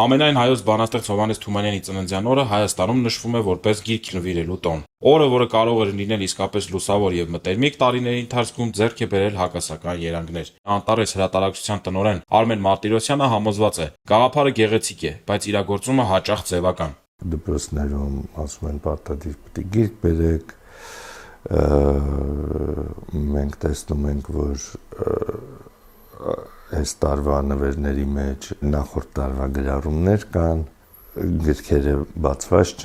Ամենայն հայոց բանաստեղծ Հովհաննես Թումանյանի ծննդյան օրը Հայաստանում նշվում է որպես գիրք նվիրելու տոն։ Օրը, որը կարող է լինել իսկապես լուսավոր եւ մտերմիկ, տարիների ընթացքում ձեռք է բերել հակասական երանգներ։ Անտարես հրատարակչության տնօրեն Արմեն Մարտիրոսյանը համոզված է. գաղափարը գեղեցիկ է, բայց իրագործումը հաճախ ձևական։ Դպրոցներում ասում են պարտադիր պիտի գիրք բերեք, մենք տեսնում ենք, որ այս տարվա նվերների մեջ նախորդ տարվա գրառումներ կան, գրքերը բացված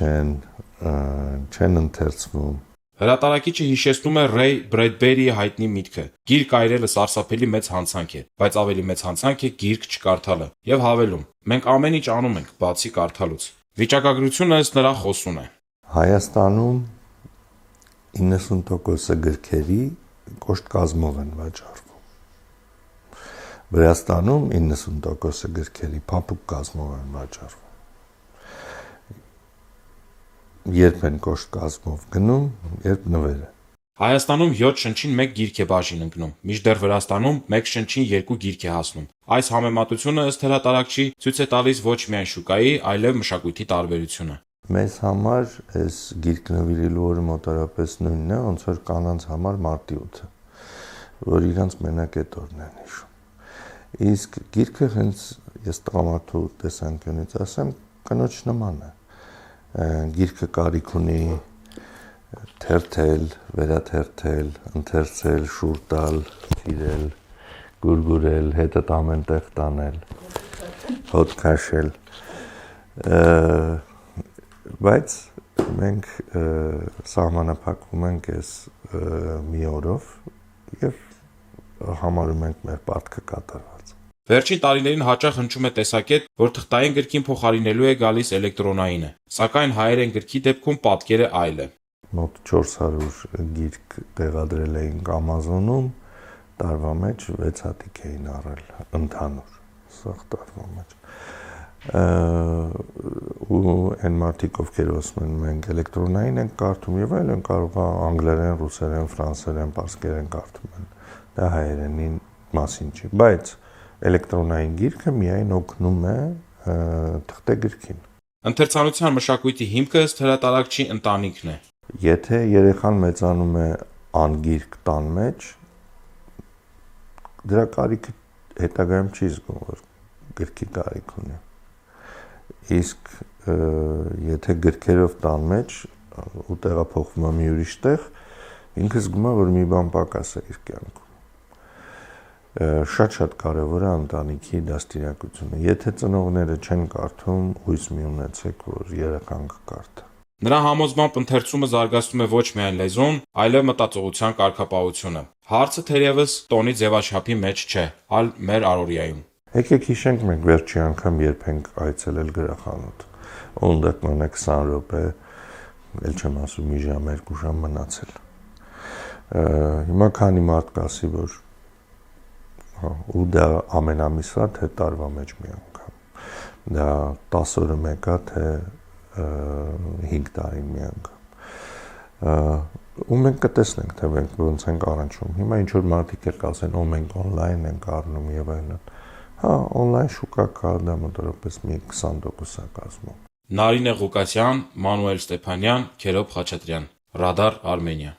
չեն ընթերցվում։ Հրատարակիչը հիշեցնում է Ռեյ Բրեդբերիի հայտնի միտքը. գիրք այրելը սարսափելի մեծ հանցանք է, բայց ավելի մեծ հանցանք է գիրք չկարդալը, եւ հավելում. մենք ամեն ինչ անում ենք, բացի կարդալուց։ Վիճակագրությունը ըստ նրա խոսուն է։ Հայաստանում 90% գրքերի կոշտ կազմով են վաճառվում։ Վրաստանում 90% գրքերի փափուկ կազմով են վաճառվում։ Երբ են կոշտ կազմով գնում, երբ նվերը։ Հայաստանում 7 շնչին 1 գիրք է բաժին ընկնում, մինչդեռ Վրաստանում 1 շնչին 2 գիրք է հասնում։ Այս համեմատությունը ըստ հրատարակչի ցույց է տալիս ոչ միայն շուկայի, այլև մշակույթի տարբերությունը։ Մեզ համար այս գիրք նվիրելու օրը մոտավորապես նույնն է, ոնց որ կանանց համար մարտի 8-ը, որ իրանց մենակ այդ օրն են հիշում։ Իսկ գիրքը հենց ես տղամարդու տեսանկյունից ասեմ, կնոջ նման է։ Գիրքը կարիք ունի թերթել, վերաթերթել, ընթերցել, շուռ տալ, սիրել, գուրգուրել, հետդ ամեն տեղ տանել, հոտ քաշել։ Բայց մենք սահմանափակվում ենք այս մի օրով եւ համարում ենք մեր պարտքը կատարված։ Վերջին տարիներին հաճախ հնչում է տեսակետ, որ թղթային գրքին փոխարինելու է գալիս էլեկտրոնայինը, սակայն հայերեն գրքի դեպքում պատկերը այլ է։ Մոտ 400 գիրք տեղադրել էինք Amazon-ում, տարվա մեջ 6 հատիկ էին առել ընդհանուր, սաղ տարվա մեջ։ Ու այն մարդիկ, ովքեր ասում են մենք էլեկտրոնային ենք կարդում եւ այլն, կարող է անգլերեն, ռուսերեն, ֆրանսերեն, պարսկերեն կարդում են։ Դա հայերենի մասին չի, բայց էլեկտրոնային գիրքը միայն օգնում է թղթե գրքին։ Ընթերցանության մշակույթի հիմքը ըստ հրատարակչի ընտանիքն է։ Եթե երեխան մեծանում է անգիրք տան մեջ, դրա կարիքը հետագայում չի զգում, որ գրքի կարիք ունի։ Իսկ եթե գրքերով տան մեջ ու տեղափոխվում է մի ուրիշ տեղ, ինքը զգում է, որ մի բան պակաս է իր կյանքում։ Շատ կարևոր է ընտանիքի դաստիարակությունը։ Եթե ծնողները չեն կարդում, հույս մի ունեցեք, որ երեխան կկարդա։ Նրա համոզմամբ ընթերցումը զարգացնում է ոչ միայն լեզուն, այլև մտածողության կարգապահությունը։ Հարցը թերևս տոնի ձևաչափի մեջ չէ, այլ մեր առօրյայում։ Եկեք հիշենք մենք վերջի անգամ երբ ենք այցելել գրախանութ։ Ունդակ մնա 20 րոպե, էլ չեմ ասում մի ժամ, 2 ժամ մնացել։ Հիմա քանի մարդ կասի, որ ու դա ամեն ամիսա, թե տարվա մեջ մի անգամ։ Դա 10 օրը մեկա, թե 5 տարին մի անգամ։ Ու մենք կտեսնենք, թե մենք ոնց ենք առնչվում։ Հիմա ինչ որ մարդիկ էլ կասեն, ու մենք on-line ենք առնում եւ այլն։ Հա, on-line շուկա կա, դա մոտավորապես մի 20% կազմում։ Նարինե Ղուկասյան, Մանուել Ստեփանյան, Քերոբ Խաչատրյան, Ռադար Արմենիա։